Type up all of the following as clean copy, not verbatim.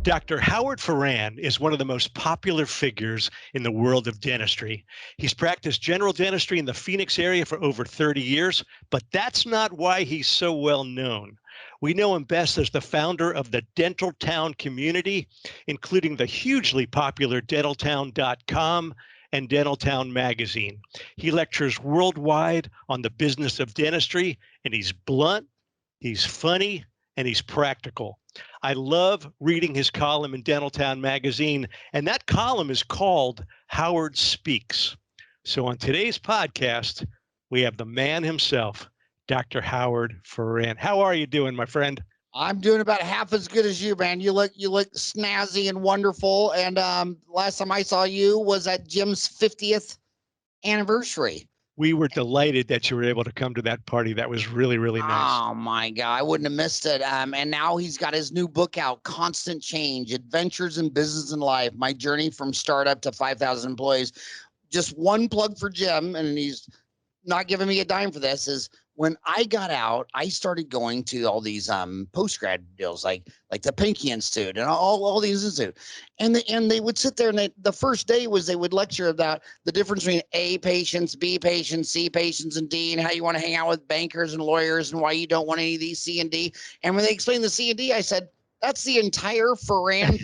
Dr. Howard Farran is one of the most popular figures in the world of dentistry. He's practiced general dentistry in the Phoenix area for over 30 years, but that's not why he's so well known. We know him best as the founder of the Dentaltown community, including the hugely popular Dentaltown.com and Dentaltown magazine. He lectures worldwide on the business of dentistry, and he's blunt, he's funny, and he's practical. I love reading his column in Dentaltown magazine, and that column is called Howard Speaks. So on today's podcast, we have the man himself, Dr. Howard Farran. How are you doing, my friend? I'm doing about half as good as you, man. You look snazzy and wonderful. And last time I saw you was at Jim's 50th anniversary. We were delighted that you were able to come to that party. That was really, really nice. Oh my God, I wouldn't have missed it. And now he's got his new book out, Constant Change: Adventures in Business and Life, My Journey from Startup to 5,000 Employees. Just one plug for Jim, and he's not giving me a dime for this, is when I got out, I started going to all these post-grad deals, like the Pinky Institute and all these institutes. And they would sit there, and the first day was they would lecture about the difference between A patients, B patients, C patients, and D, and how you want to hang out with bankers and lawyers and why you don't want any of these C and D. And when they explained the C and D, I said, that's the entire Farran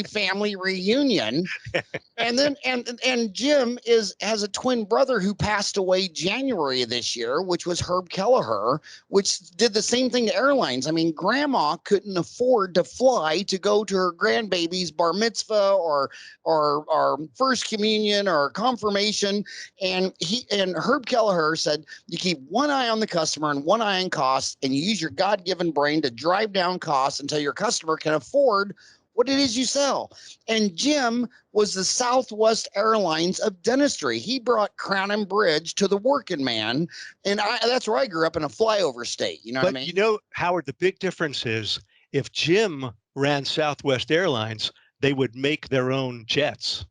family reunion. And then and Jim has a twin brother who passed away January of this year, which was Herb Kelleher, which did the same thing to airlines. I mean, grandma couldn't afford to fly to go to her grandbaby's bar mitzvah or first communion or confirmation. And Herb Kelleher said, you keep one eye on the customer and one eye on costs, and you use your God-given brain to drive down costs until your customer can afford what it is you sell. And Jim was the Southwest Airlines of dentistry. He brought Crown and Bridge to the working man. And that's where I grew up, in a flyover state. You know what I mean? You know, Howard, the big difference is if Jim ran Southwest Airlines, they would make their own jets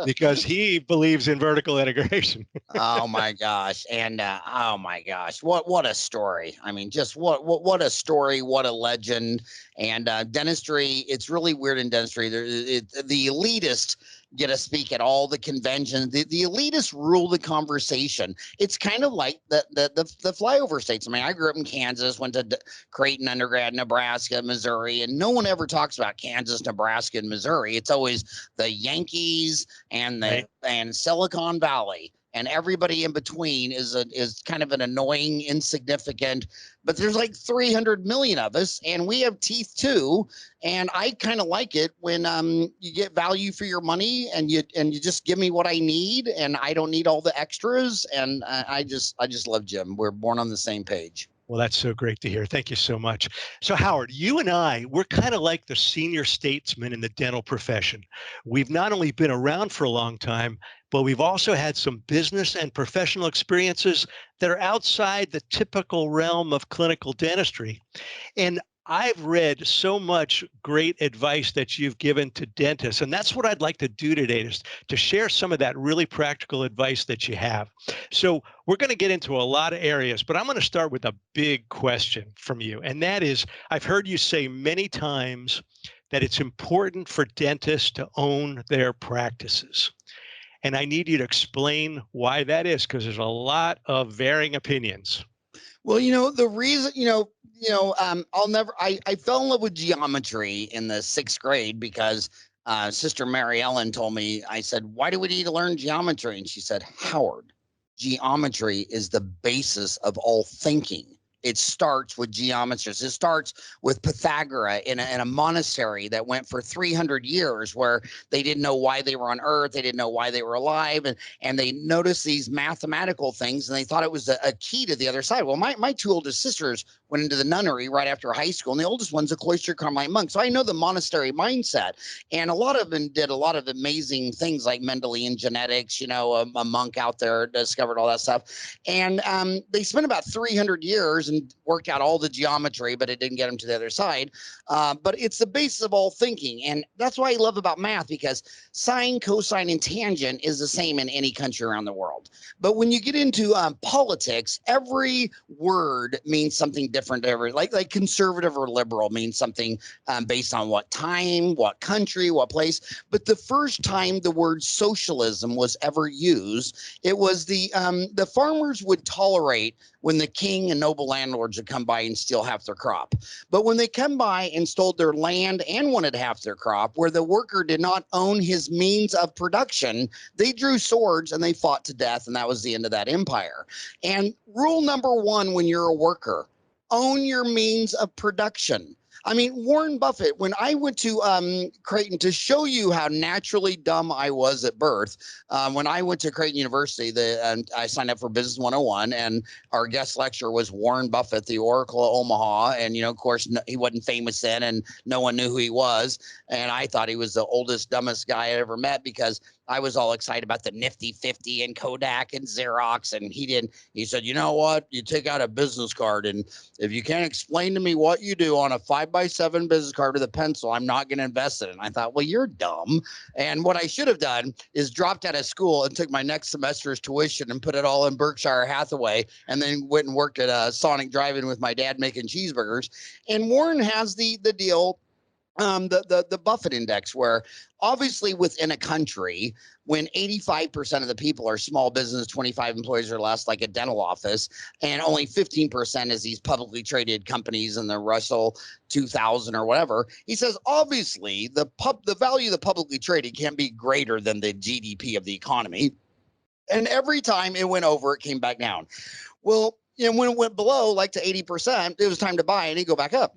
because he believes in vertical integration. Oh my gosh. And oh my gosh, what a story. I mean, just what a story, what a legend. And dentistry, it's really weird in dentistry. The elitists get to speak at all the conventions. The elitists rule the conversation. It's kind of like the flyover states. I mean, I grew up in Kansas, went to Creighton undergrad, Nebraska, Missouri, and no one ever talks about Kansas, Nebraska, and Missouri. It's always the Yankees and and Silicon Valley. And everybody in between is kind of an annoying, insignificant, but there's like 300 million of us, and we have teeth too. And I kind of like it when you get value for your money, and you just give me what I need, and I don't need all the extras. And I just love Jim. We're born on the same page. Well, that's so great to hear. Thank you so much. So, Howard, you and I, we're kind of like the senior statesmen in the dental profession. We've not only been around for a long time, but we've also had some business and professional experiences that are outside the typical realm of clinical dentistry. And I've read so much great advice that you've given to dentists, and that's what I'd like to do today, is to share some of that really practical advice that you have. So we're going to get into a lot of areas, but I'm going to start with a big question from you, and that is, I've heard you say many times that it's important for dentists to own their practices. And I need you to explain why that is, because there's a lot of varying opinions. Well, the reason, I fell in love with geometry in the 6th grade because Sister Mary Ellen told me, I said, why do we need to learn geometry? And she said, Howard, geometry is the basis of all thinking. It starts with geometrists. It starts with Pythagoras in a monastery that went for 300 years, where they didn't know why they were on Earth. They didn't know why they were alive. And they noticed these mathematical things, and they thought it was a key to the other side. Well, my two oldest sisters went into the nunnery right after high school, and the oldest one's a cloistered Carmelite monk. So I know the monastery mindset. And a lot of them did a lot of amazing things, like Mendelian genetics, a monk out there discovered all that stuff. And they spent about 300 years and worked out all the geometry, but it didn't get them to the other side. But it's the basis of all thinking. And that's what I love about math, because sine, cosine, and tangent is the same in any country around the world. But when you get into politics, every word means something different different. Like conservative or liberal means something based on what time, what country, what place. But the first time the word socialism was ever used, it was the farmers would tolerate when the king and noble landlords would come by and steal half their crop. But when they come by and stole their land and wanted half their crop, where the worker did not own his means of production, they drew swords and they fought to death, and that was the end of that empire. And rule number one when you're a worker, own your means of production. I mean, Warren Buffett, when I went to Creighton, to show you how naturally dumb I was at birth, when I went to Creighton University, I signed up for Business 101, and our guest lecturer was Warren Buffett, the Oracle of Omaha. And, of course, he wasn't famous then, and no one knew who he was. And I thought he was the oldest, dumbest guy I ever met, because I was all excited about the Nifty 50 and Kodak and Xerox. And he didn't. He said, you know what? You take out a business card, and if you can't explain to me what you do on a 5x7 business card with a pencil, I'm not going to invest in it. And I thought, well, you're dumb. And what I should have done is dropped out of school and took my next semester's tuition and put it all in Berkshire Hathaway, and then went and worked at Sonic Drive-In with my dad making cheeseburgers. And Warren has the deal, the Buffett index, where obviously within a country, when 85% of the people are small business, 25 employees or less, like a dental office, and only 15% is these publicly traded companies in the Russell 2000 or whatever, he says obviously the value of the publicly traded can't be greater than the GDP of the economy. And every time it went over, it came back down. Well, when it went below, like to 80%, it was time to buy, and it go back up.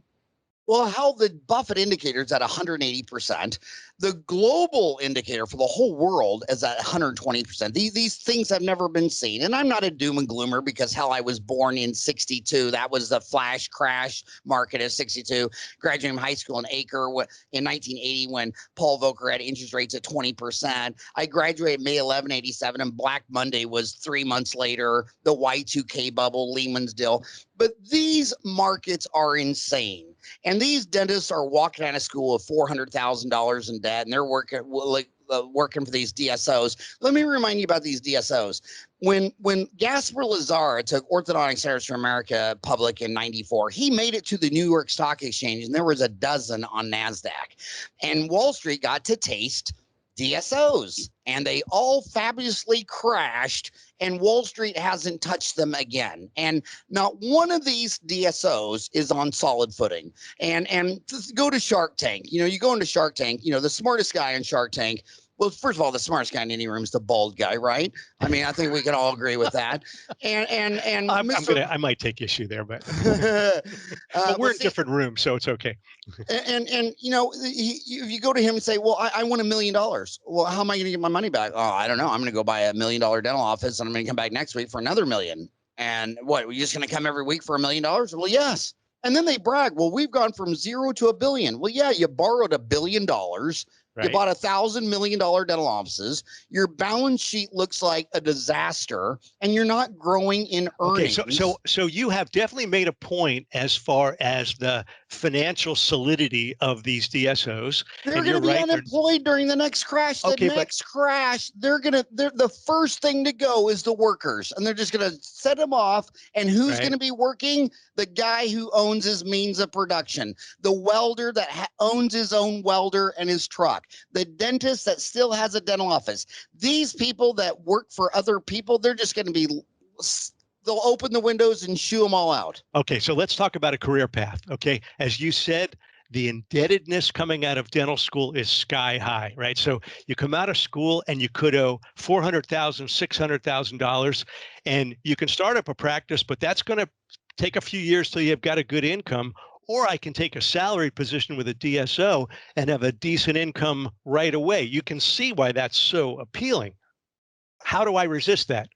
Well, how the Buffett indicator is at 180%. The global indicator for the whole world is at 120%. These things have never been seen. And I'm not a doom and gloomer, because hell, I was born in 62. That was the flash crash market of 62. Graduated from high school in Acre in 1980 when Paul Volcker had interest rates at 20%. I graduated May 11, 87, and Black Monday was 3 months later, the Y2K bubble, Lehman's deal. But these markets are insane. And these dentists are walking out of school with $400,000 in debt, and they're working for these DSOs. Let me remind you about these DSOs. When Gaspar Lazar took Orthodontic Centers for America public in '94, he made it to the New York Stock Exchange, and there was a dozen on NASDAQ. And Wall Street got to taste DSOs, and they all fabulously crashed, and Wall Street hasn't touched them again. And not one of these DSOs is on solid footing. And go to Shark Tank. You go into Shark Tank, the smartest guy in Shark Tank. Well, first of all, the smartest guy in any room is the bald guy, right? I mean, I think we can all agree with that. And I might take issue there, but but we're in different rooms, so it's okay. And you go to him and say, well, I want $1 million. Well, how am I going to get my money back? Oh, I don't know. I'm going to go buy $1 million dental office, and I'm going to come back next week for another $1 million. And what, we're just going to come every week for $1 million? Well, yes. And then they brag, well, we've gone from 0 to $1 billion. Well, yeah, you borrowed $1 billion. Right. You bought $1,000 million dental offices. Your balance sheet looks like a disaster, and you're not growing in earnings. Okay, so you have definitely made a point as far as the financial solidity of these DSOs. They're going to be unemployed during the next crash. Crash, they're the first thing to go is the workers, and they're just going to set them off. And who's going to be working? The guy who owns his means of production, the welder that owns his own welder and his truck, the dentist that still has a dental office. These people that work for other people, they're just going to be, they'll open the windows and shoo them all out. Okay, so let's talk about a career path. Okay, as you said, the indebtedness coming out of dental school is sky high, right? So you come out of school and you could owe $400,000, $600,000, and you can start up a practice, but that's going to take a few years till you've got a good income. Or I can take a salary position with a DSO and have a decent income right away. You can see why that's so appealing. How do I resist that?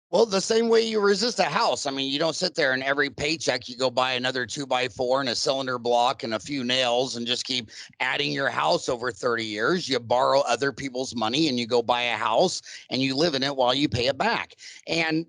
Well, the same way you resist a house. I mean, you don't sit there and every paycheck you go buy another 2x4 and a cylinder block and a few nails and just keep adding your house over 30 years. You borrow other people's money and you go buy a house and you live in it while you pay it back. And,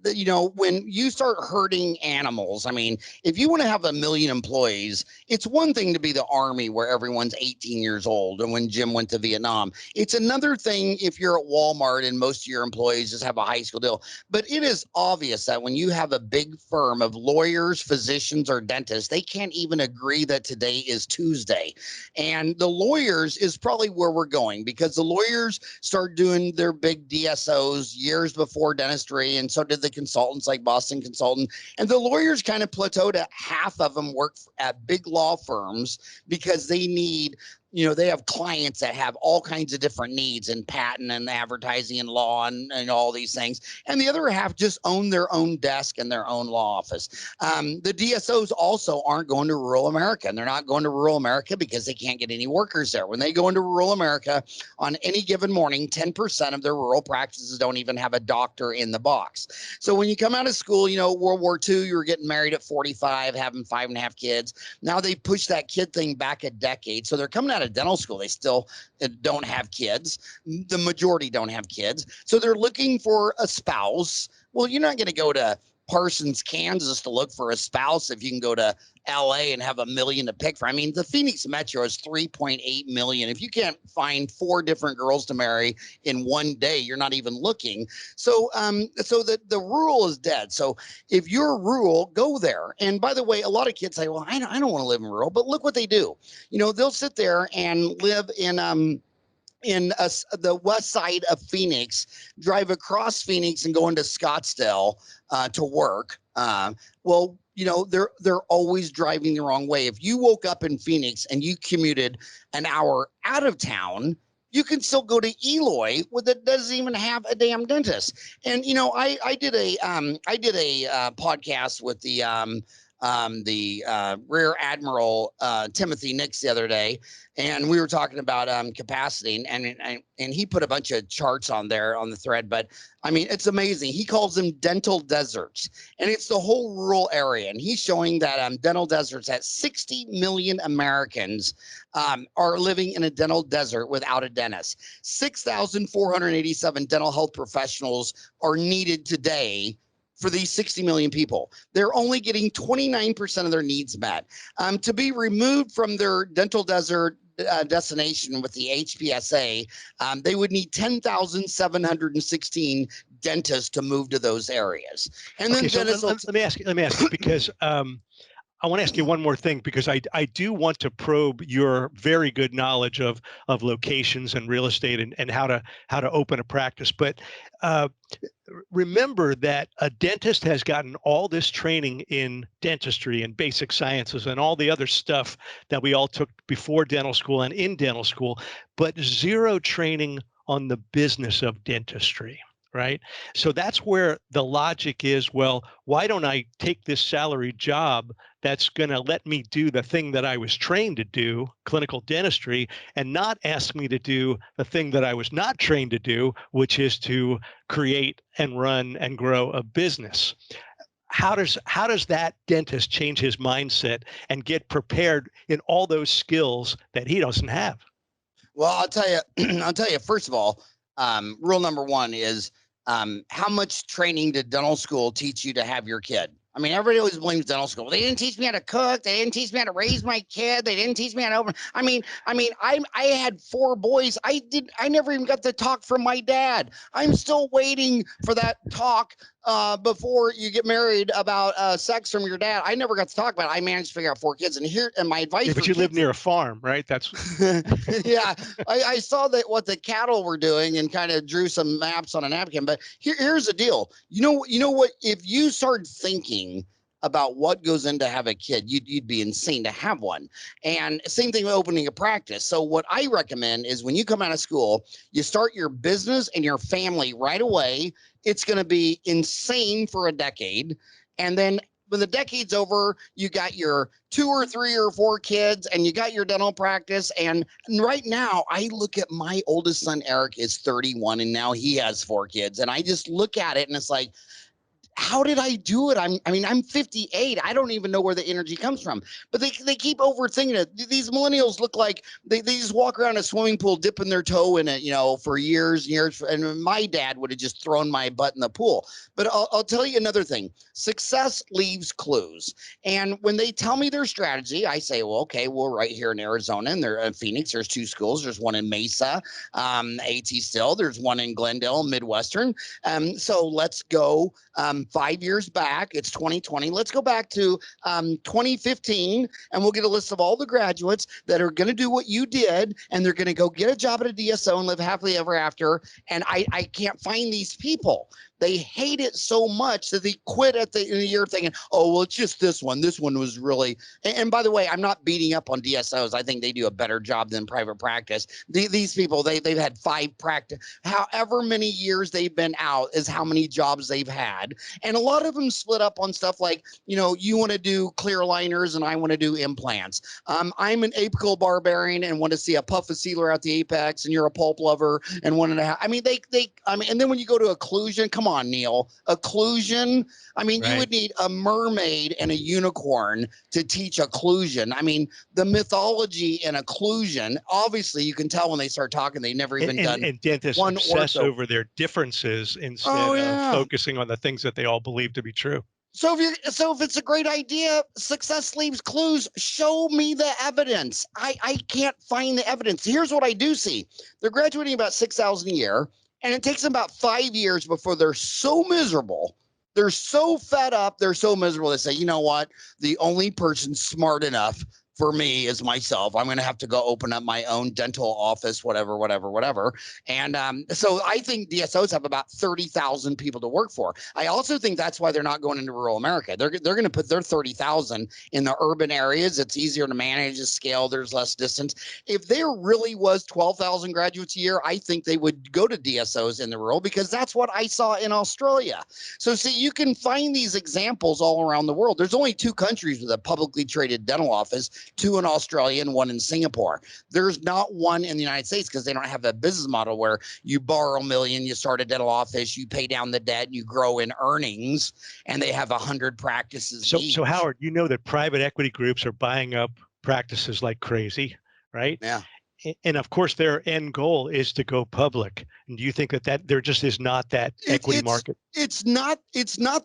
when you start hurting animals, I mean, if you want to have 1 million employees, it's one thing to be the Army where everyone's 18 years old and when Jim went to Vietnam. It's another thing if you're at Walmart and most of your employees just have a high school deal. But it is obvious that when you have a big firm of lawyers, physicians, or dentists, they can't even agree that today is Tuesday. And the lawyers is probably where we're going, because the lawyers start doing their big DSOs years before dentistry, and so did the consultants like Boston Consultant. And the lawyers kind of plateaued at half of them work at big law firms because they need, they have clients that have all kinds of different needs in patent and advertising and law and all these things. And the other half just own their own desk and their own law office. The DSOs also aren't going to rural America, and they're not going to rural America because they can't get any workers there. When they go into rural America on any given morning, 10% of their rural practices don't even have a doctor in the box. So when you come out of school, World War II, you were getting married at 45, having 5.5 kids. Now they push that kid thing back a decade. So they're coming out of dental school. They still don't have kids. The majority don't have kids. So they're looking for a spouse. Well, you're not going to go to Parsons, Kansas to look for a spouse if you can go to LA and have 1 million to pick from. I mean, the Phoenix Metro is 3.8 million. If you can't find 4 different girls to marry in one day, you're not even looking. So the rural is dead. So if you're rural, go there. And by the way, a lot of kids say, well, I don't want to live in rural, but look what they do. They'll sit there and live in the west side of Phoenix, drive across Phoenix and go into Scottsdale to work. They're always driving the wrong way. If you woke up in Phoenix and you commuted an hour out of town, you can still go to Eloy that doesn't even have a damn dentist. And I did a podcast with the Rear Admiral Timothy Nix the other day, and we were talking about capacity, and he put a bunch of charts on there on the thread. But I mean, it's amazing. He calls them dental deserts, and it's the whole rural area. And he's showing that dental deserts, that 60 million Americans are living in a dental desert without a dentist. 6,487 dental health professionals are needed today for these 60 million people. They're only getting 29% of their needs met. To be removed from their dental desert destination with the HPSA, they would need 10,716 dentists to move to those areas. And then let me ask you because I want to ask you one more thing, because I do want to probe your very good knowledge of locations and real estate and how to open a practice. But remember that a dentist has gotten all this training in dentistry and basic sciences and all the other stuff that we all took before dental school and in dental school, but zero training on the business of dentistry. Right. So that's where the logic is. Well, why don't I take this salary job that's going to let me do the thing that I was trained to do, clinical dentistry, and not ask me to do the thing that I was not trained to do, which is to create and run and grow a business? How does that dentist change his mindset and get prepared in all those skills that he doesn't have? Well, I'll tell you, first of all, rule number one is, how much training did dental school teach you to have your kid? I mean, everybody always blames dental school. They didn't teach me how to cook. They didn't teach me how to raise my kid. They didn't teach me how to open. I had 4 boys. I never even got to talk from my dad. I'm still waiting for that talk before you get married about sex from your dad. I never got to talk about it. I managed to figure out 4 kids. And my advice. Yeah, but you live near a farm, right? That's yeah. I saw that what the cattle were doing and kind of drew some maps on a napkin. But here's the deal. You know what? If you start thinking about what goes into have a kid, you'd be insane to have one. And same thing with opening a practice. So what I recommend is when you come out of school, you start your business and your family right away. It's going to be insane for a decade. And then when the decade's over, you got your 2 or 3 or 4 kids and you got your dental practice. And right now I look at my oldest son, Eric, is 31, and now he has 4 kids. And I just look at it and it's like, how did I do it? I'm 58. I don't even know where the energy comes from. But they keep overthinking it. These millennials look like they just walk around a swimming pool dipping their toe in it, for years and years. And my dad would have just thrown my butt in the pool. But I'll tell you another thing. Success leaves clues. And when they tell me their strategy, I say, well, okay, we're right here in Arizona and they're in Phoenix. There's 2 schools. There's one in Mesa, AT still. There's one in Glendale, Midwestern. So let's go 5 years back. It's 2020. Let's go back to 2015, and we'll get a list of all the graduates that are going to do what you did, and they're going to go get a job at a DSO and live happily ever after. And I can't find these people. They hate it so much that they quit at the end of the year thinking, oh, well, it's just this one. This one was really, and by the way, I'm not beating up on DSOs. I think they do a better job than private practice. These people, they've had 5 practice, however many years they've been out is how many jobs they've had. And a lot of them split up on stuff like, you want to do clear liners and I want to do implants. I'm an apical barbarian and want to see a puff of sealer at the apex, and you're a pulp lover and 1.5. And then when you go to occlusion, come on, Neil, occlusion. You would need a mermaid and a unicorn to teach occlusion. The mythology in occlusion, obviously you can tell when they start talking, they never even done. And dentists one obsess ortho. over their differences instead of focusing on the things that they all believe to be true. So if it's a great idea, success leaves clues. Show me the evidence. I can't find the evidence. Here's what I do see. They're graduating about 6,000 a year, and it takes them about 5 years before they're so miserable. They're so fed up. They're so miserable. They say, you know what? The only person smart enough for me is myself. I'm going to have to go open up my own dental office, whatever. And so I think DSOs have about 30,000 people to work for. I also think that's why they're not going into rural America. They're going to put their 30,000 in the urban areas. It's easier to manage the scale. There's less distance. If there really was 12,000 graduates a year, I think they would go to DSOs in the rural, because that's what I saw in Australia. So see, you can find these examples all around the world. There's only 2 countries with a publicly traded dental office, 2 in Australia and 1 in Singapore. There's not one in the United States because they don't have a business model where you borrow $1 million, you start a dental office, you pay down the debt, and you grow in earnings, and they have 100 practices. So Howard, that private equity groups are buying up practices like crazy, right? Yeah. And of course, their end goal is to go public. And do you think that there just is not that equity market? It's not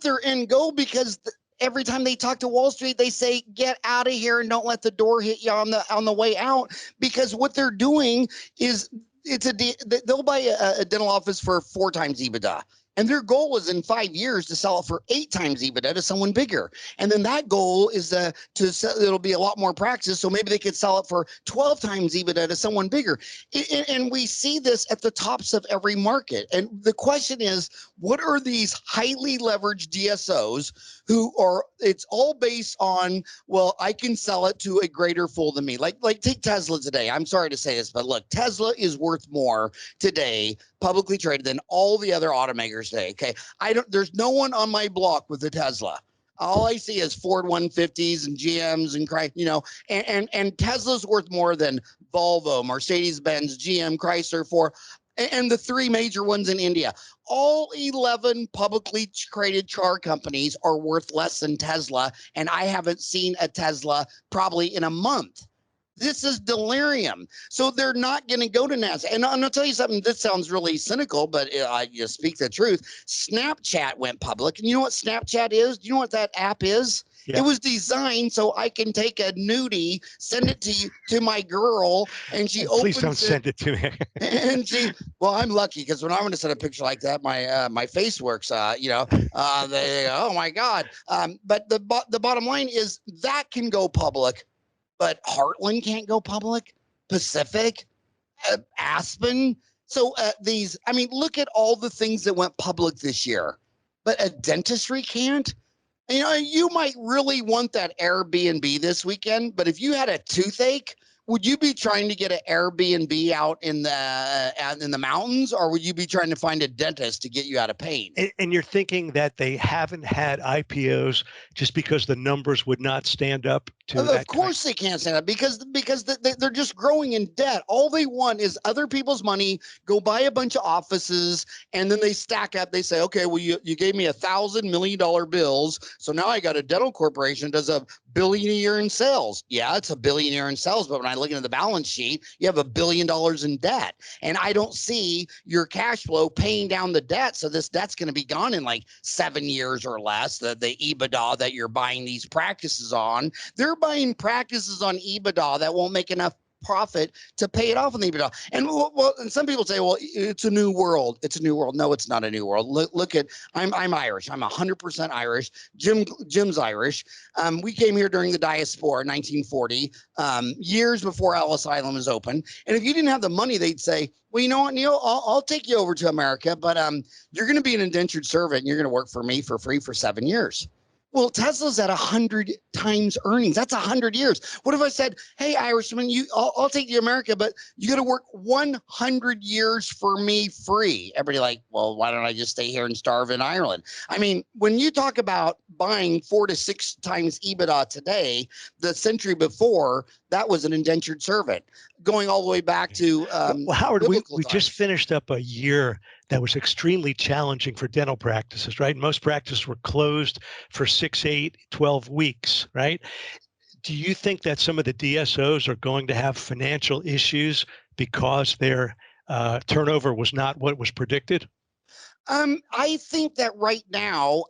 their end goal, because every time they talk to Wall Street, they say, get out of here and don't let the door hit you on the way out. Because what they're doing is they'll buy a dental office for 4 times EBITDA. And their goal is in 5 years to sell it for 8 times EBITDA to someone bigger. And then that goal is to sell, it'll be a lot more practice. So maybe they could sell it for 12 times EBITDA to someone bigger. And we see this at the tops of every market. And the question is, what are these highly leveraged DSOs who are, it's all based on, well, I can sell it to a greater fool than me. Like take Tesla today. I'm sorry to say this, but look, Tesla is worth more today, publicly traded, than all the other automakers today. Okay. There's no one on my block with a Tesla. All I see is Ford 150s and GMs and Tesla's worth more than Volvo, Mercedes-Benz, GM, Chrysler, Ford, and the 3 major ones in India. All 11 publicly traded car companies are worth less than Tesla, and I haven't seen a Tesla probably in a month. This is delirium. So they're not going to go to NASDAQ. And I'll tell you something, this sounds really cynical, but I just speak the truth. Snapchat went public. And you know what Snapchat is? Do you know what that app is? Yeah. It was designed so I can take a nudie, send it to my girl, and she opens it. Please don't send it to me. And well, I'm lucky, because when I'm going to send a picture like that, my face works. They go, oh my God. But the bottom line is that can go public. But Heartland can't go public, Pacific, Aspen. So look at all the things that went public this year, but a Dentistry can't. You might really want that Airbnb this weekend, but if you had a toothache, would you be trying to get an Airbnb out in the mountains, or would you be trying to find a dentist to get you out of pain? And you're thinking that they haven't had IPOs just because the numbers would not stand up to Of that kind? course they can't stand up because they're just growing in debt. All they want is other people's money, go buy a bunch of offices, and then they stack up. They say, okay, well, you gave me $1,000 million bills, so now I got a dental corporation that does $1 billion a year in sales. Yeah, it's $1 billion a year in sales, but when I look into the balance sheet, you have $1 billion in debt, and I don't see your cash flow paying down the debt. So this debt's going to be gone in like 7 years or less. The EBITDA that you're buying these practices on, they're buying practices on EBITDA that won't make enough profit to pay it off on the EBITDA. And and some people say, well, it's a new world. It's a new world. No, it's not a new world. Look at, I'm Irish. I'm 100% Irish. Jim's Irish. We came here during the diaspora, 1940, years before Ellis Island was open. And if you didn't have the money, they'd say, well, you know what, Neil, I'll take you over to America, but you're going to be an indentured servant and you're going to work for me for free for 7 years. Well, Tesla's at 100 times earnings. That's 100 years. What if I said, hey, Irishman, I'll take you to America, but you got to work 100 years for me free? Everybody like, well, why don't I just stay here and starve in Ireland? I mean, when you talk about buying 4 to 6 times EBITDA today, the century before, that was an indentured servant. Going all the way back to Well, Howard, we biblical just times. finished up a year that was extremely challenging for dental practices, right? Most practices were closed for 6, 8, 12 weeks, right? Do you think that some of the DSOs are going to have financial issues because their turnover was not what was predicted? I think that right now,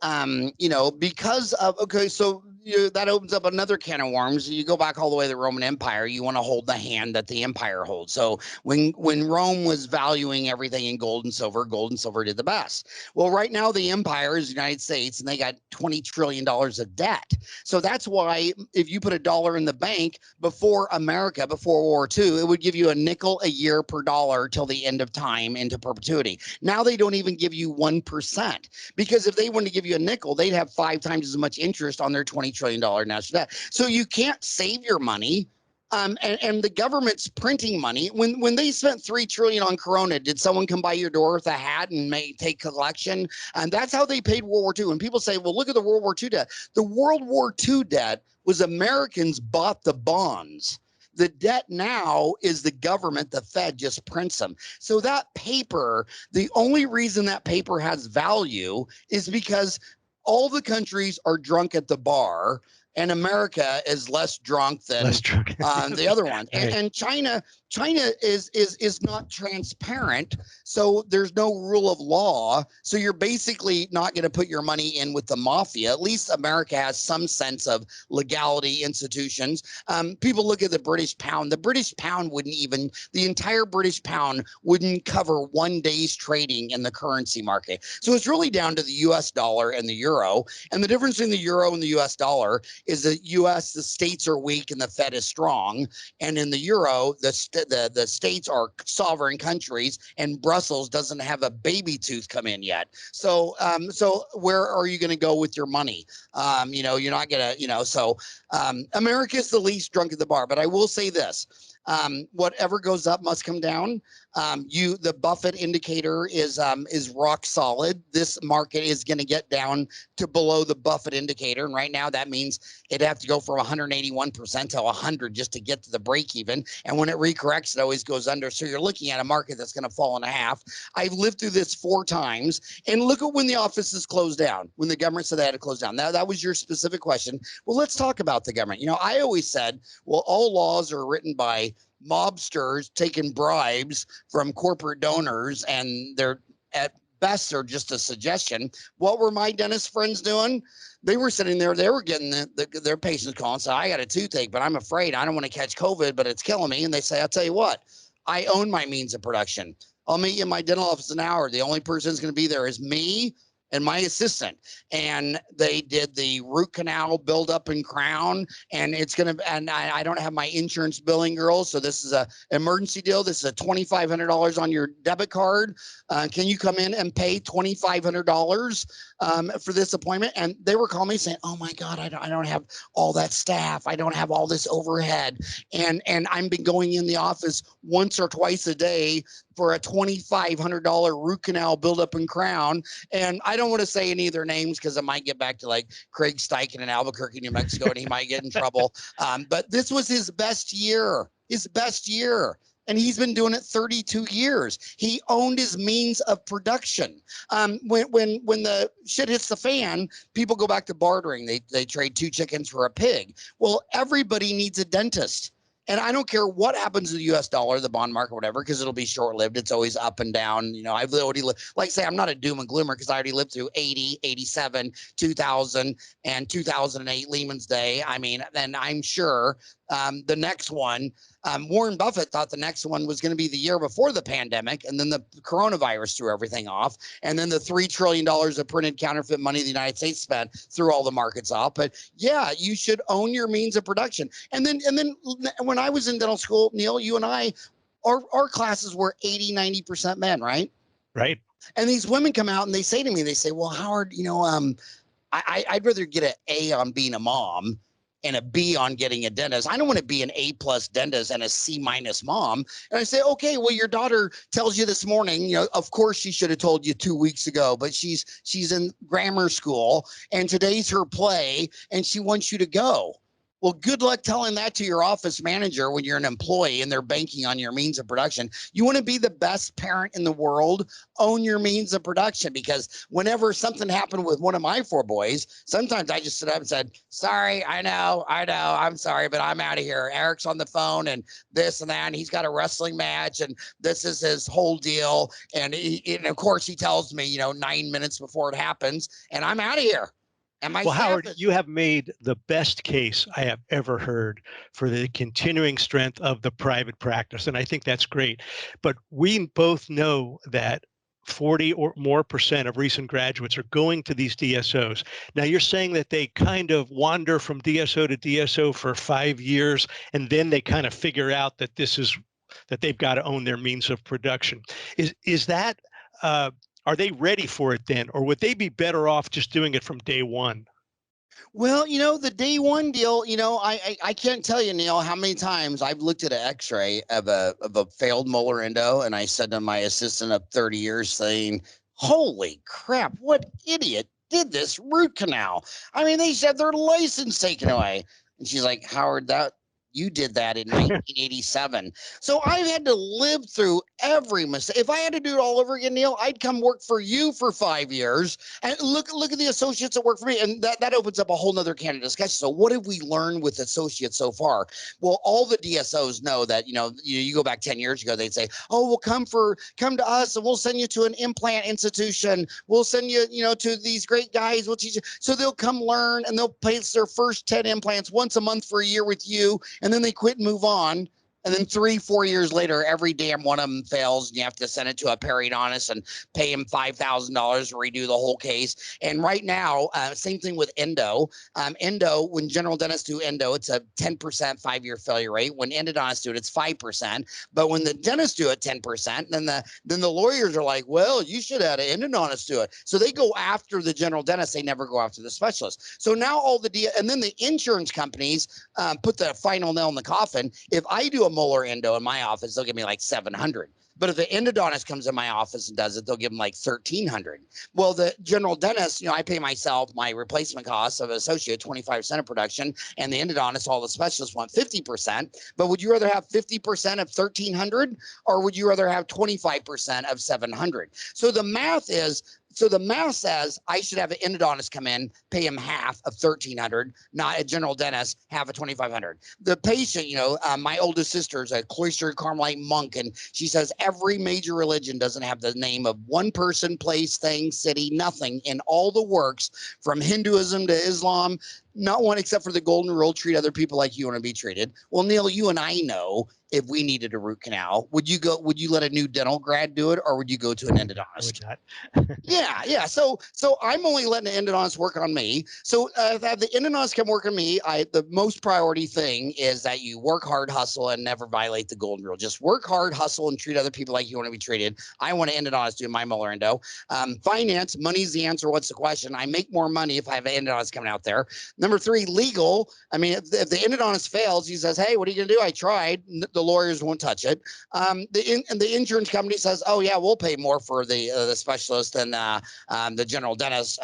because of, okay, so that opens up another can of worms. You go back all the way to the Roman Empire, you want to hold the hand that the empire holds. So when Rome was valuing everything in gold and silver did the best. Well, right now the empire is the United States, and they got $20 trillion of debt. So that's why if you put $1 in the bank before America, before World War II, it would give you a nickel a year per dollar till the end of time into perpetuity. Now they don't even give you 1%, because if they wanted to give you a nickel, they'd have 5 times as much interest on their $20 trillion national debt. So you can't save your money. And the government's printing money. When they spent $3 trillion on Corona, did someone come by your door with a hat and take collection? And that's how they paid World War II. And people say, well, look at the World War II debt. The World War II debt was Americans bought the bonds. The debt now is the government, the Fed just prints them. So that paper, the only reason that paper has value is because all the countries are drunk at the bar, and America is less drunk than the other one. Right. And China is not transparent, so there's no rule of law. So you're basically not going to put your money in with the mafia. At least America has some sense of legality, institutions. People look at the British pound. The British pound the entire British pound wouldn't cover 1 day's trading in the currency market. So it's really down to the US dollar and the euro. And the difference in the euro and the US dollar is the states are weak and the Fed is strong. And in the euro, the states are sovereign countries, and Brussels doesn't have a baby tooth come in yet. So where are you going to go with your money? You're not going to, so America is the least drunk at the bar. But I will say this. Whatever goes up must come down. The Buffett indicator is rock solid. This market is going to get down to below the Buffett indicator, and right now that means it'd have to go from 181% to 100 just to get to the break even. And when it recorrects, it always goes under. So you're looking at a market that's going to fall in half. I've lived through this 4 times, and look at when the offices closed down. When the government said they had to close down. Now that was your specific question. Well, let's talk about the government. I always said, well, all laws are written by mobsters taking bribes from corporate donors, and they're at best are just a suggestion. What were my dentist friends doing? They were sitting there, they were getting their patients calling, so I got a toothache, but I'm afraid I don't want to catch COVID, but it's killing me. And they say, I'll tell you what, I own my means of production. I'll meet you in my dental office in an hour. The only person who's going to be there is me and my assistant, and they did the root canal buildup and crown, and and I don't have my insurance billing girl, so this is a emergency deal. This is a $2,500 on your debit card. Can you come in and pay $2,500 for this appointment? And they were calling me saying, oh my God, I don't have all that staff. I don't have all this overhead. And I've been going in the office once or twice a day for a $2,500 root canal buildup and crown. And I don't want to say any of their names because it might get back to like Craig Steichen in Albuquerque, New Mexico, and he might get in trouble. But this was his best year, And he's been doing it 32 years. He owned his means of production. When the shit hits the fan, people go back to bartering. They trade 2 chickens for a pig. Well, everybody needs a dentist. And I don't care what happens to the US dollar, the bond market, whatever, because it'll be short lived. It's always up and down. You know, I've already lived, like say, I'm not a doom and gloomer because I already lived through 80, 87, 2000, and 2008 Lehman's Day. I mean, and I'm sure the next one, Warren Buffett thought the next one was going to be the year before the pandemic. And then the coronavirus threw everything off. And then the $3 trillion of printed counterfeit money the United States spent threw all the markets off. But yeah, you should own your means of production. And then when I was in dental school, Neil, you and I, our classes were 80, 90% men, right? Right. And these women come out and they say to me, they say, well, Howard, you know, I'd rather get an A on being a mom and a B on getting a dentist. I don't want to be an A+ dentist and a C- mom. And I say, okay, well, your daughter tells you this morning, you know, of course she should have told you 2 weeks ago, but she's in grammar school and today's her play and she wants you to go. Well, good luck telling that to your office manager when you're an employee and they're banking on your means of production. You want to be the best parent in the world, own your means of production, because whenever something happened with one of my 4 boys, sometimes I just stood up and said, sorry, I know, I'm sorry, but I'm out of here. Eric's on the phone and this and that, and he's got a wrestling match and this is his whole deal. And of course he tells me, you know, 9 minutes before it happens and I'm out of here. Well, Howard, you have made the best case I have ever heard for the continuing strength of the private practice. And I think that's great. But we both know that 40 or more % of recent graduates are going to these DSOs. Now, you're saying that they kind of wander from DSO to DSO for 5 years, and then they kind of figure out that that they've got to own their means of production. Is that are they ready for it then, or would they be better off just doing it from day one? Well, you know, the day one deal, you know, I can't tell you, Neil, how many times I've looked at an x-ray of a failed molar endo and I said to my assistant of 30 years saying, holy crap, what idiot did this root canal? I mean, they said their license taken away. And she's like, Howard, you did that in 1987. So I've had to live through every mistake. If I had to do it all over again, Neil, I'd come work for you for 5 years and look at the associates that work for me. And that opens up a whole nother can of discussion. So what have we learned with associates so far? Well, all the DSOs know that, you know, you go back 10 years ago, they'd say, oh, well, come to us and we'll send you to an implant institution. We'll send you, you know, to these great guys. We'll teach you. So they'll come learn and they'll place their first 10 implants once a month for a year with you. And then they quit and move on. And then 3-4 years later, every damn one of them fails. And you have to send it to a periodontist and pay him $5,000 to redo the whole case. And right now, same thing with endo. Endo, when general dentists do endo, it's a 10% 5-year failure rate. When endodontists do it, it's 5%. But when the dentists do it 10%, then the lawyers are like, well, you should have an endodontist do it. So they go after the general dentist. They never go after the specialist. So now and then the insurance companies put the final nail in the coffin. If I do a molar endo in my office, they'll give me like $700. But if the endodontist comes in my office and does it, they'll give them like $1,300. Well, the general dentist, you know, I pay myself my replacement costs of associate 25% of production, and the endodontist, all the specialists want 50%. But would you rather have 50% of $1,300, or would you rather have 25% of $700? So the math says I should have an endodontist come in, pay him half of $1,300, not a general dentist, half of $2,500. The patient, you know, my oldest sister is a cloistered Carmelite monk, and she says every major religion doesn't have the name of one person, place, thing, city, nothing in all the works from Hinduism to Islam. Not one, except for the golden rule: treat other people like you want to be treated. Well, Neil, you and I know if we needed a root canal, would you let a new dental grad do it, or would you go to an I would endodontist? not. Yeah. So I'm only letting the endodontist work on me. So if I have the endodontist come work on me, the most priority thing is that you work hard, hustle, and never violate the golden rule. Just work hard, hustle, and treat other people like you want to be treated. I want an endodontist doing my molar endo. Finance, money's the answer. What's the question? I make more money if I have an endodontist coming out there. Number 3, legal. I mean, if the endodontist fails, he says, hey, what are you going to do? I tried. The lawyers won't touch it. The insurance company says, oh yeah, we'll pay more for the specialist than the general dentist,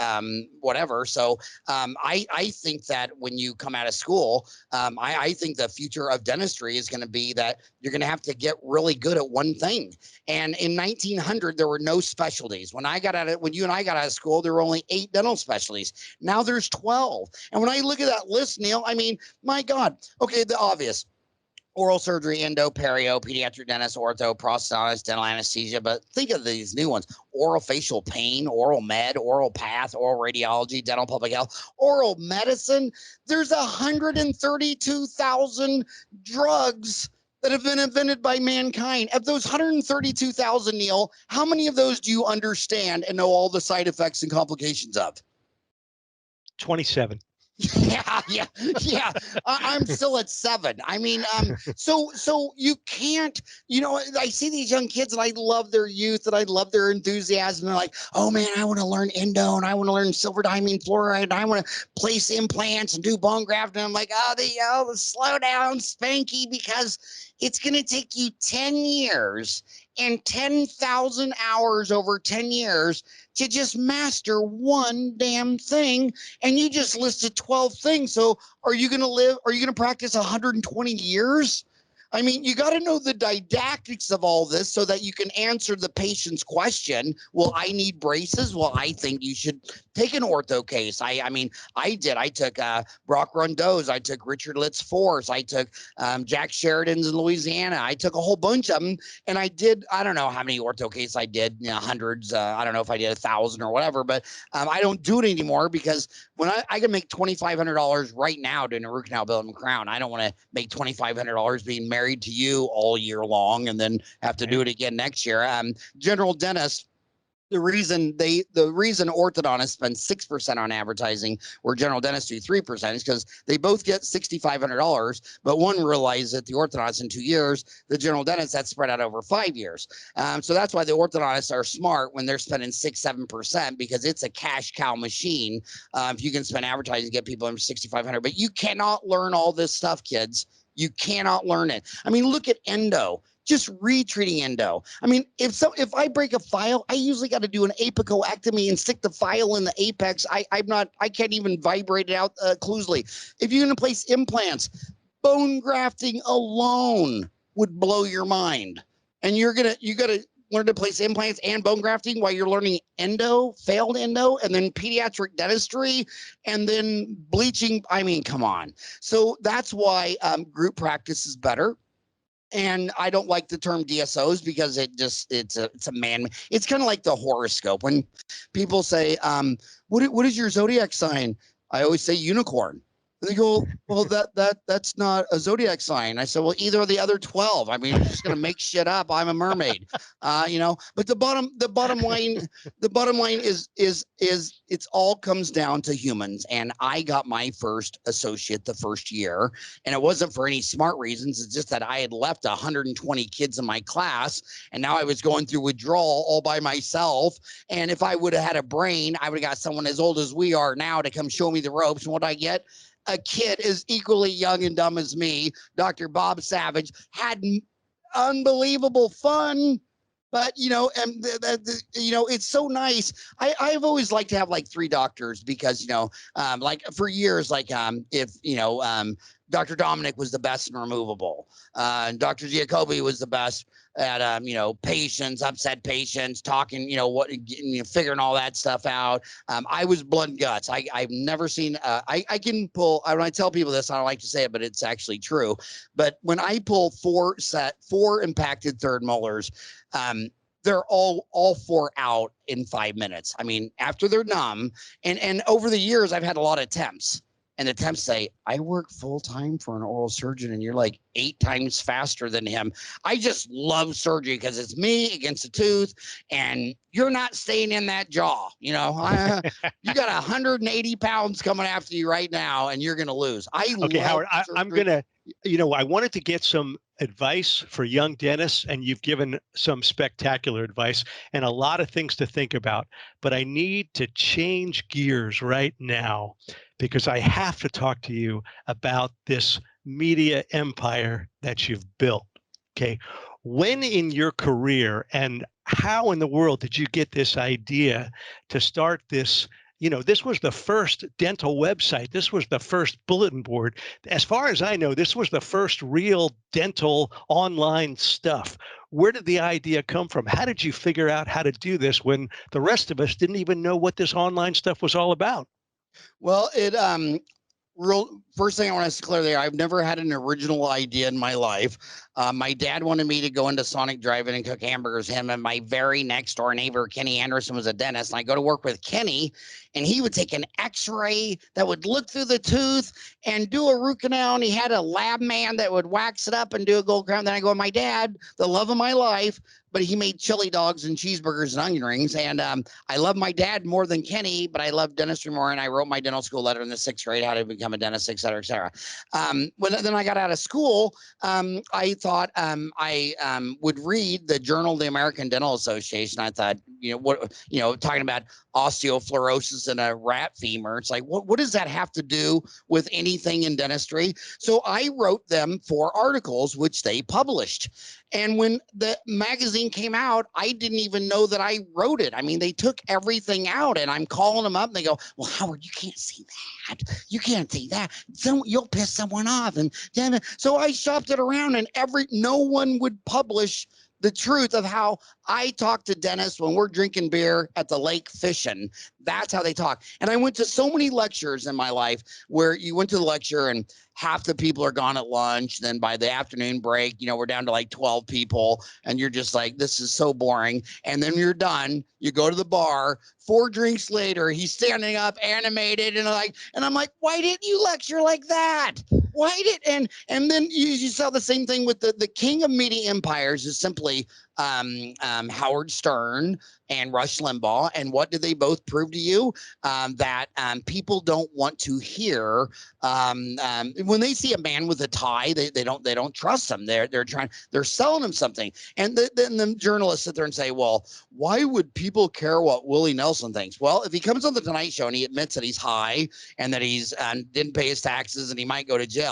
whatever. So I think that when you come out of school, I think the future of dentistry is going to be that you're going to have to get really good at one thing. And in 1900, there were no specialties. When you and I got out of school, there were only 8 dental specialties. Now there's 12. And when I look at that list, Neil, I mean, my God, okay, the obvious: oral surgery, endo, perio, pediatric dentist, ortho, prosthodontist, dental anesthesia. But think of these new ones: oral facial pain, oral med, oral path, oral radiology, dental public health, oral medicine. There's 132,000 drugs that have been invented by mankind. Of those 132,000, Neil, how many of those do you understand and know all the side effects and complications of? 27. Yeah. I'm still at 7. I mean, so you can't, I see these young kids and I love their youth and I love their enthusiasm. They're like, oh man, I want to learn endo and I want to learn silver diamine fluoride and I want to place implants and do bone graft. And I'm like, slow down, Spanky, because it's going to take you 10 years and 10,000 hours over 10 years to just master one damn thing. And you just listed 12 things. So are you going to practice 120 years? I mean, you got to know the didactics of all this so that you can answer the patient's question. Well, I need braces. Well, I think you should take an ortho case. I mean, I did. I took Brock Rondeau's. I took Richard Litt's Force. I took Jack Sheridan's in Louisiana. I took a whole bunch of them. And I don't know how many ortho cases I did, hundreds. I don't know if I did 1,000 or whatever, but I don't do it anymore because when I can make $2,500 right now doing a root canal, build and crown. I don't want to make $2,500 being married to you all year long and then have to do it again next year. General dentists, the reason orthodontists spend 6% on advertising where general dentists do 3% is because they both get $6,500, but one realizes that the orthodontist in 2 years, the general dentist, that's spread out over 5 years. So that's why the orthodontists are smart when they're spending 6-7%, because it's a cash cow machine. If you can spend advertising, get people under 6,500, but you cannot learn all this stuff, kids. You cannot learn it. I mean, look at endo. Just retreating endo. I mean, if I break a file, I usually got to do an apicoectomy and stick the file in the apex. I can't even vibrate it out occlusally. If you're going to place implants, bone grafting alone would blow your mind. And you got to learn to place implants and bone grafting while you're learning failed endo, and then pediatric dentistry, and then bleaching. I mean, come on. So that's why group practice is better. And I don't like the term DSOs because it's a man. It's kind of like the horoscope. When people say, what is your zodiac sign? I always say unicorn. And they go, well, that's not a zodiac sign. I said, well, either of the other 12. I mean, you're just gonna make shit up. I'm a mermaid, But the bottom line is it's all comes down to humans. And I got my first associate the first year, and it wasn't for any smart reasons. It's just that I had left 120 kids in my class, and now I was going through withdrawal all by myself. And if I would have had a brain, I would have got someone as old as we are now to come show me the ropes. And what I get? A kid is equally young and dumb as me. Dr. Bob Savage had unbelievable fun, but it's so nice. I've always liked to have like 3 doctors because like for years, like if Dr. Dominic was the best in removable, and Dr. Giacobbe was the best at patients, upset patients, talking, figuring all that stuff out. I was blood and guts. I've never seen I can pull, when I tell people this, I don't like to say it, but it's actually true. But when I pull 4 impacted third molars, they're all 4 out in 5 minutes. I mean, after they're numb, and over the years I've had a lot of attempts. And the temps say, I work full time for an oral surgeon and you're like 8 times faster than him. I just love surgery because it's me against the tooth and you're not staying in that jaw. You know, you got 180 pounds coming after you right now and you're going to lose. Okay, Love Howard, I'm surgery. going to, I wanted to get some advice for young dentists, and you've given some spectacular advice and a lot of things to think about. But I need to change gears right now because I have to talk to you about this media empire that you've built. Okay. When in your career and how in the world did you get this idea to start this? This was the first dental website. This was the first bulletin board. As far as I know, this was the first real dental online stuff. Where did the idea come from? How did you figure out how to do this when the rest of us didn't even know what this online stuff was all about? Well, real first thing I want to clear there, I've never had an original idea in my life. My dad wanted me to go into Sonic Drive-In and cook hamburgers. Him and my very next door neighbor, Kenny Anderson, was a dentist. And I go to work with Kenny, and he would take an x-ray that would look through the tooth and do a root canal. And he had a lab man that would wax it up and do a gold crown. Then I go, my dad, the love of my life, but he made chili dogs and cheeseburgers and onion rings. And I love my dad more than Kenny, but I love dentistry more. And I wrote my dental school letter in the 6th grade, how to become a dentist, et cetera, et cetera. Then I got out of school, I thought I would read the Journal of the American Dental Association. I thought, talking about osteofluorosis in a rat femur. It's like, what does that have to do with anything in dentistry? So I wrote them 4 articles, which they published. And when the magazine came out, I didn't even know that I wrote it. I mean, they took everything out, and I'm calling them up and they go, well, Howard, you can't see that. You can't see that. You'll piss someone off. And damn it. So I shopped it around, and no one would publish the truth of how I talk to dentists when we're drinking beer at the lake fishing. That's how they talk. And I went to so many lectures in my life where you went to the lecture and half the people are gone at lunch. Then by the afternoon break, we're down to like 12 people and you're just like, this is so boring. And then you're done. You go to the bar, 4 drinks later, he's standing up animated and I'm like, why didn't you lecture like that? And then you saw the same thing with the king of media empires is simply Howard Stern and Rush Limbaugh. And what did they both prove to you? That people don't want to hear when they see a man with a tie, they don't trust him. They're selling him something. And then the journalists sit there and say, well, why would people care what Willie Nelson thinks? Well, if he comes on the Tonight Show and he admits that he's high and that he's didn't pay his taxes and he might go to jail,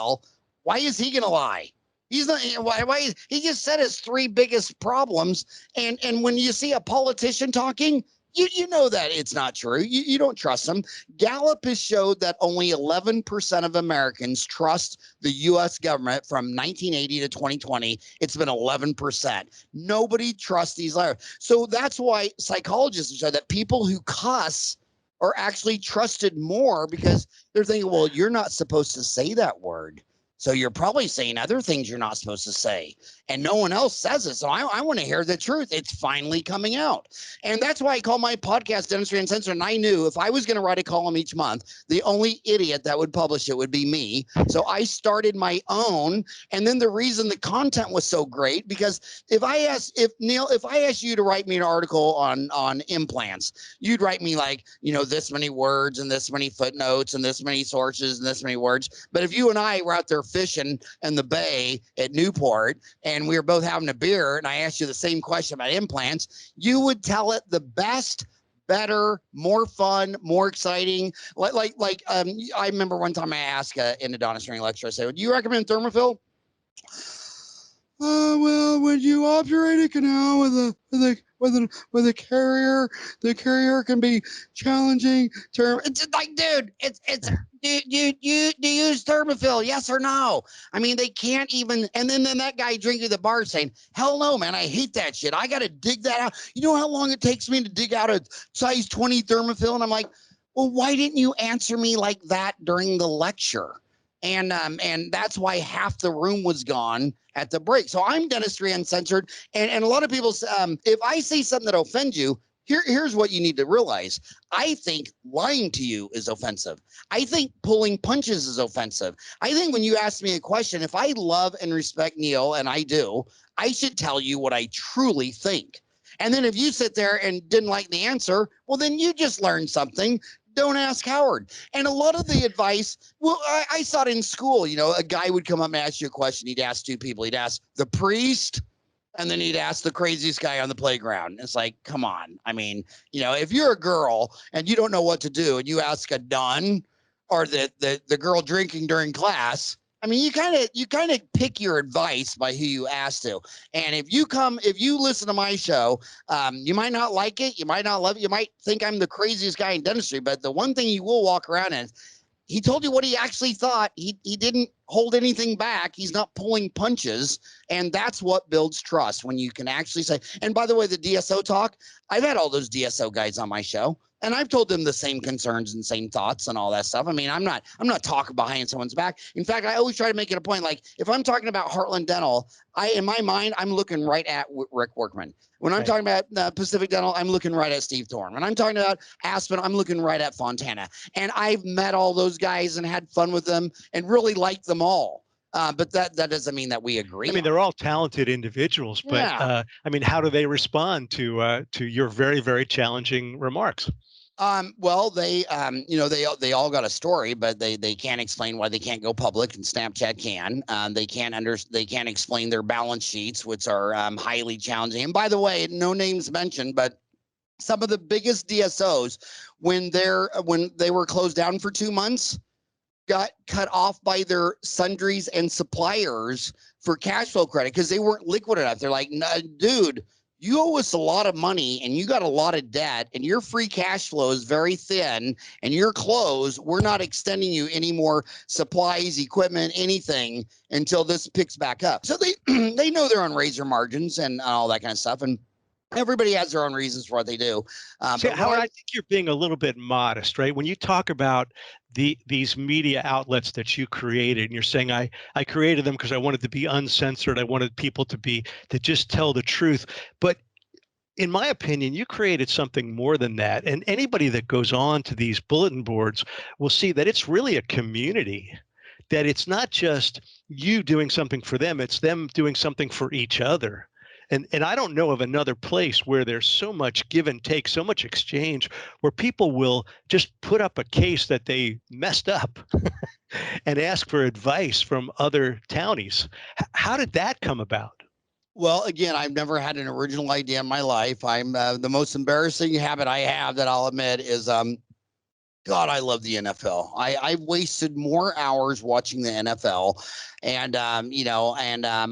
why is he going to lie? He's not. Why? He just said his 3 biggest problems. And when you see a politician talking, you know that it's not true. You don't trust them. Gallup has showed that only 11% of Americans trust the U.S. government from 1980 to 2020. It's been 11%. Nobody trusts these liars. So that's why psychologists have said that people who cuss are actually trusted more because they're thinking, well, you're not supposed to say that word. So you're probably saying other things you're not supposed to say. And no one else says it. So I want to hear the truth. It's finally coming out. And that's why I call my podcast Dentistry Uncensored. And I knew if I was going to write a column each month, the only idiot that would publish it would be me. So I started my own. And then the reason the content was so great, because if I asked you to write me an article on implants, you'd write me like, this many words and this many footnotes and this many sources and this many words. But if you and I were out there fishing in the bay at Newport and we were both having a beer and I asked you the same question about implants, you would tell it the best, better, more fun, more exciting. I remember one time I asked an endodontist during a lecture, I said, would you recommend Thermophil? Well, would you operate a canal with a carrier? The carrier can be challenging. It's like, dude, do you use Thermophil? Yes or no? I mean, they can't even. And then that guy drinking at the bar saying, hell no, man, I hate that shit. I got to dig that out. You know how long it takes me to dig out a size 20 Thermophil? And I'm like, well, why didn't you answer me like that during the lecture? And that's why half the room was gone at the break. So I'm Dentistry Uncensored. And a lot of people, if I say something that offends you, Here's what you need to realize. I think lying to you is offensive. I think pulling punches is offensive. I think when you ask me a question, if I love and respect Neil, and I do, I should tell you what I truly think. And then if you sit there and didn't like the answer, well, then you just learned something. Don't ask Howard. And a lot of the advice, well, I saw it in school. You know, a guy would come up and ask you a question. He'd ask two people. He'd ask the priest, and then he'd ask the craziest guy on the playground. It's like, come on. I mean, you know, if you're a girl and you don't know what to do and you ask a nun or the girl drinking during class, I mean, you kind of pick your advice by who you ask to. And if you listen to my show, you might not like it, you might not love it, you might think I'm the craziest guy in dentistry, but the one thing you will walk around in, he told you what he actually thought. He didn't hold anything back. He's not pulling punches. And that's what builds trust, when you can actually say, and by the way, the DSO talk, I've had all those DSO guys on my show, and I've told them the same concerns and same thoughts and all that stuff. I mean, I'm not talking behind someone's back. In fact, I always try to make it a point. Like if I'm talking about Heartland Dental, in my mind, I'm looking right at Rick Workman. When I'm talking about Pacific Dental, I'm looking right at Steve Thorne. When I'm talking about Aspen, I'm looking right at Fontana. And I've met all those guys and had fun with them and really liked them all. But that doesn't mean that we agree. I mean, they're all talented individuals, but I mean, how do they respond to your very, very challenging remarks? Well, they all got a story, but they can't explain why they can't go public, and Snapchat can. They can't explain their balance sheets, which are highly challenging. And by the way, no names mentioned, but some of the biggest DSOs, when they were closed down for 2 months, got cut off by their sundries and suppliers for cash flow credit because they weren't liquid enough. They're like, no, dude, you owe us a lot of money and you got a lot of debt and your free cash flow is very thin and you're closed. We're not extending you any more supplies, equipment, anything until this picks back up. So they know they're on razor margins and all that kind of stuff. And everybody has their own reasons for what they do. See, Howard, I think you're being a little bit modest, right? When you talk about these media outlets that you created, and you're saying I created them because I wanted to be uncensored. I wanted people to just tell the truth. But in my opinion, you created something more than that. And anybody that goes on to these bulletin boards will see that it's really a community, that it's not just you doing something for them, it's them doing something for each other. And I don't know of another place where there's so much give and take, so much exchange, where people will just put up a case that they messed up and ask for advice from other townies. How did that come about? Well, again, I've never had an original idea in my life. I'm the most embarrassing habit I have that I'll admit is God, I love the NFL. I've wasted more hours watching the NFL, and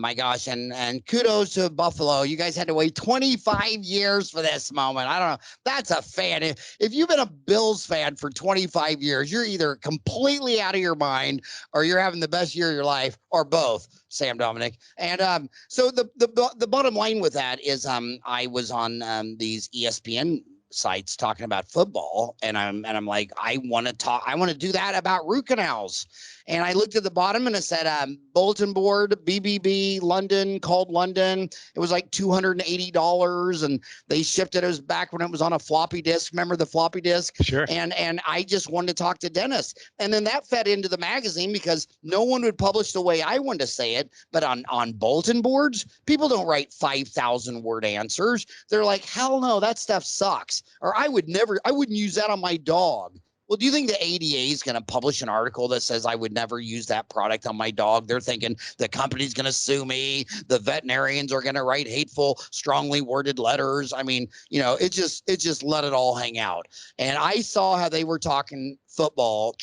my gosh, and kudos to Buffalo. You guys had to wait 25 years for this moment. I don't know. That's a fan. If you've been a Bills fan for 25 years, you're either completely out of your mind or you're having the best year of your life, or both. Sam Dominic. And so the bottom line with that is I was on these ESPN sites talking about football, and I'm like, I want to do that about root canals. And I looked at the bottom and it said bulletin board BBB London, called London. It was like $280, and they shipped it. It was back when it was on a floppy disk. Remember the floppy disk? Sure. And I just wanted to talk to dentists, and then that fed into the magazine because no one would publish the way I wanted to say it. But on bulletin boards, people don't write 5,000 word answers. They're like, hell no, that stuff sucks. Or I wouldn't use that on my dog. Well, do you think the ADA is going to publish an article that says I would never use that product on my dog? They're thinking the company's going to sue me. The veterinarians are going to write hateful, strongly worded letters. I mean, it just let it all hang out. And I saw how they were talking football.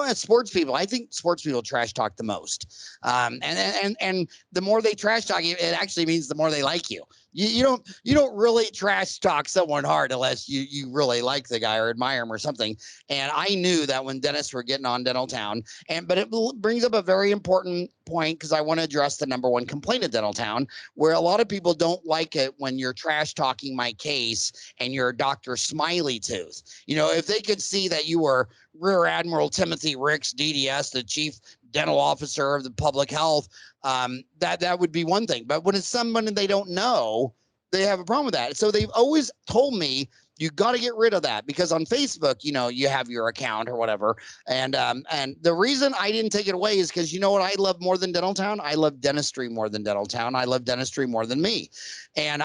As sports people, I think sports people trash talk the most. And the more they trash talk, it actually means the more they like you. You don't really trash talk someone hard unless you really like the guy or admire him or something. And I knew that when dentists were getting on Dentaltown, but it brings up a very important point because I want to address the number one complaint at Dentaltown, where a lot of people don't like it when you're trash talking my case and you're Dr. Smiley Tooth. If they could see that you were Rear Admiral Timothy Ricks, DDS, the chief dental officer of the public health, that would be one thing. But when it's someone they don't know, they have a problem with that. So they've always told me You got to get rid of that, because on Facebook, you know, you have your account or whatever. And the reason I didn't take it away is because, you know what I love more than Dentaltown? I love dentistry more than Dentaltown. I love dentistry more than me. And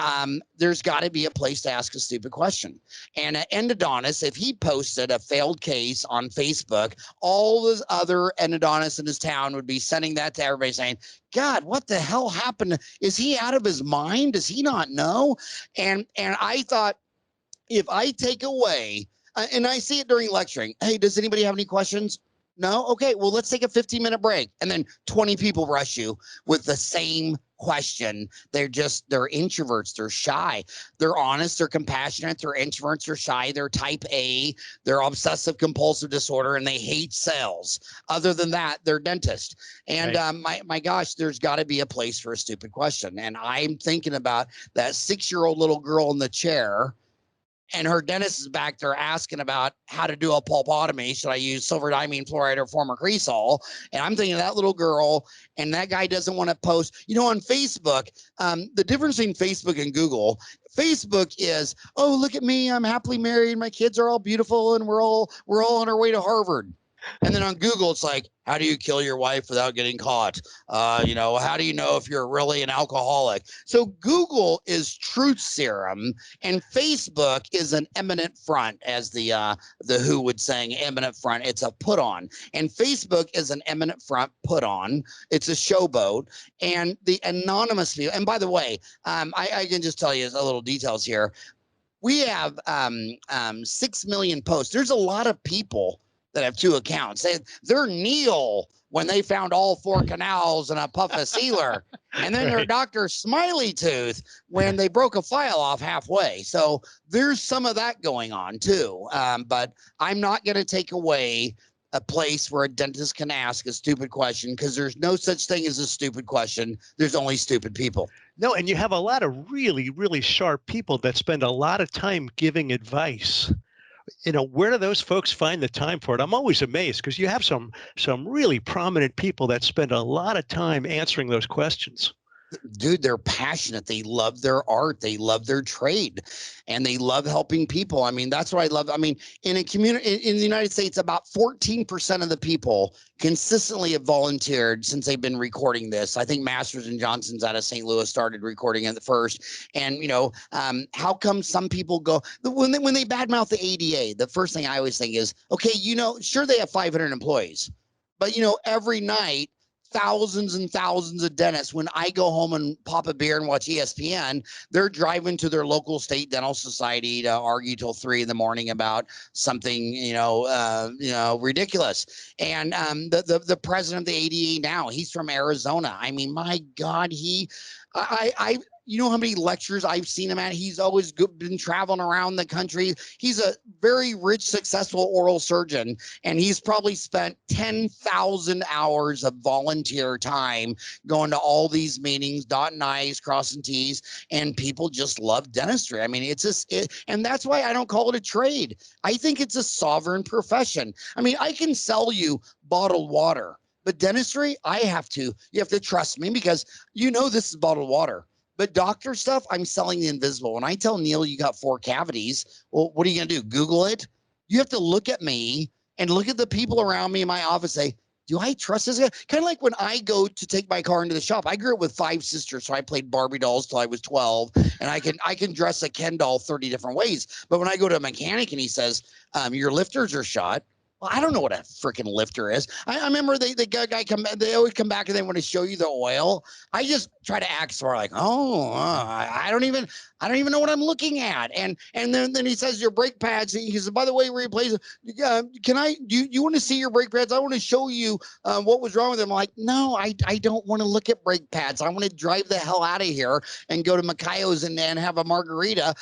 there's got to be a place to ask a stupid question. And an endodontist, if he posted a failed case on Facebook, all the other endodontists in his town would be sending that to everybody saying, God, what the hell happened? Is he out of his mind? Does he not know? And I thought, if I take away, and I see it during lecturing, hey, does anybody have any questions? No? Okay, well, let's take a 15-minute break. And then 20 people rush you with the same question. They're introverts. They're shy. They're honest. They're compassionate. They're introverts. They're shy. They're type A. They're obsessive compulsive disorder, and they hate sales. Other than that, they're dentists. And Right. my gosh, there's got to be a place for a stupid question. And I'm thinking about that 6-year-old little girl in the chair, and her dentist is back there asking about how to do a pulpotomy. Should I use silver diamine fluoride or former cresol? And I'm thinking of that little girl, and that guy doesn't want to post. You know, on Facebook, the difference between Facebook and Google, Facebook is, oh, look at me, I'm happily married, my kids are all beautiful, and we're all on our way to Harvard. And then on Google, it's like, how do you kill your wife without getting caught? You know, how do you know if you're really an alcoholic? So Google is truth serum, and Facebook is an eminent front, as the Who would saying, eminent front. It's a put on, and Facebook is an eminent front put on. It's a showboat, and the anonymous people. And by the way, I can just tell you a little details here. We have 6 million posts. There's a lot of people that have 2 accounts. They're Neil when they found all 4 canals and a puff of sealer. And then they're Dr. Smiley Tooth when they broke a file off halfway. So there's some of that going on too. But I'm not going to take away a place where a dentist can ask a stupid question, because there's no such thing as a stupid question. There's only stupid people. No, and you have a lot of really, really sharp people that spend a lot of time giving advice. Where do those folks find the time for it? I'm always amazed because you have some really prominent people that spend a lot of time answering those questions. Dude, they're passionate. They love their art. They love their trade, and they love helping people. I mean, that's what I love. I mean, in a community in the United States, about 14% of the people consistently have volunteered since they've been recording this. I think Masters and Johnson's out of St. Louis started recording it first. And how come some people go when they badmouth the ADA? The first thing I always think is, okay, sure, they have 500 employees, but every night, thousands and thousands of dentists, when I go home and pop a beer and watch ESPN, they're driving to their local state dental society to argue till 3 in the morning about something, ridiculous. And the president of the ADA now, he's from Arizona. I mean, my God, I you know how many lectures I've seen him at? He's always been traveling around the country. He's a very rich, successful oral surgeon, and he's probably spent 10,000 hours of volunteer time going to all these meetings, dotting I's, crossing T's, and people just love dentistry. I mean, and that's why I don't call it a trade. I think it's a sovereign profession. I mean, I can sell you bottled water, but dentistry, you have to trust me, because this is bottled water. But doctor stuff, I'm selling the invisible. When I tell Neil you got 4 cavities, well, what are you going to do? Google it? You have to look at me and look at the people around me in my office, say, do I trust this guy? Kind of like when I go to take my car into the shop. I grew up with 5 sisters, so I played Barbie dolls till I was 12, and I can dress a Ken doll 30 different ways. But when I go to a mechanic and he says, your lifters are shot, well, I don't know what a freaking lifter is. I remember they always come back and they want to show you the oil. I just try to act sort of like, I don't even know what I'm looking at. And then he says your brake pads. He says, by the way, replace. You want to see your brake pads? I want to show you what was wrong with them. I'm like, no, I don't want to look at brake pads. I want to drive the hell out of here and go to Macayo's and have a margarita.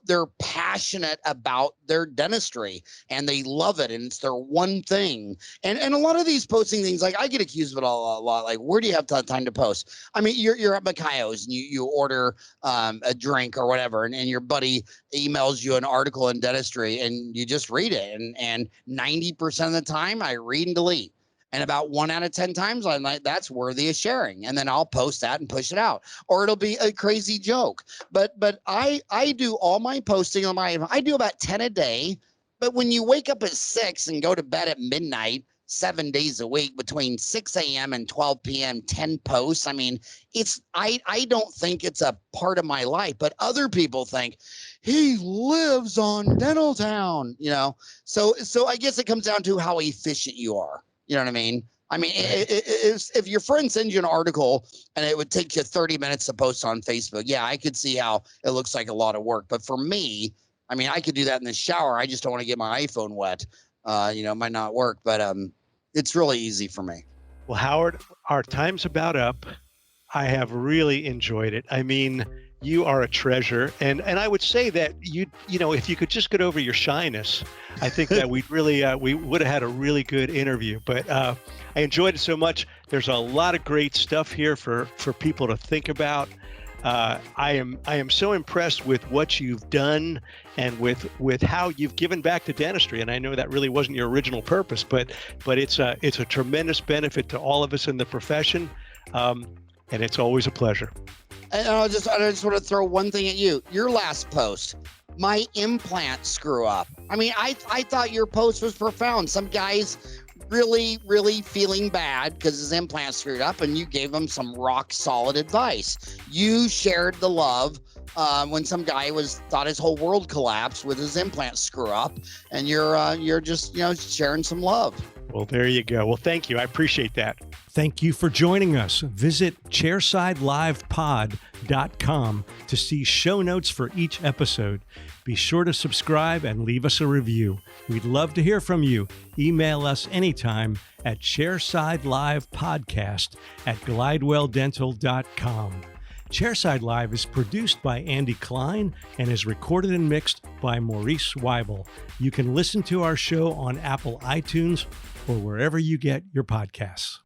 They're passionate about their dentistry and they love it, and it's their one thing. And a lot of these posting things, like I get accused of it a lot. Like, where do you have time to post? I mean, you're at Macayo's and you order a drink or whatever, and your buddy emails you an article in dentistry and you just read it. And 90% of the time I read and delete. And about 1 out of 10 times I'm like, that's worthy of sharing. And then I'll post that and push it out, or it'll be a crazy joke. But I do all my posting on I do about 10 a day. But when you wake up at 6 and go to bed at midnight, 7 days a week, between 6 a.m. and 12 p.m., 10 posts. I mean, I don't think it's a part of my life, but other people think he lives on Dentaltown, So I guess it comes down to how efficient you are. You know what I mean? I mean, if your friend sends you an article and it would take you 30 minutes to post on Facebook, yeah, I could see how it looks like a lot of work. But for me, I mean, I could do that in the shower. I just don't want to get my iPhone wet. It might not work, but it's really easy for me. Well, Howard, our time's about up. I have really enjoyed it. I mean, you are a treasure. And I would say that if you could just get over your shyness, I think that we would have had a really good interview. But I enjoyed it so much. There's a lot of great stuff here for people to think about. I am so impressed with what you've done and with how you've given back to dentistry. And I know that really wasn't your original purpose, but it's a tremendous benefit to all of us in the profession. And it's always a pleasure. And I just want to throw one thing at you. Your last post, my implant screw up. I mean, I thought your post was profound. Some guy's really, really feeling bad because his implant screwed up, and you gave him some rock solid advice. You shared the love when some guy thought his whole world collapsed with his implant screw up, and you're just sharing some love. Well, there you go. Well, thank you. I appreciate that. Thank you for joining us. Visit ChairsideLivePod.com to see show notes for each episode. Be sure to subscribe and leave us a review. We'd love to hear from you. Email us anytime at ChairsideLivePodcast@glidewelldental.com. Chairside Live is produced by Andy Klein and is recorded and mixed by Maurice Weibel. You can listen to our show on Apple iTunes or wherever you get your podcasts.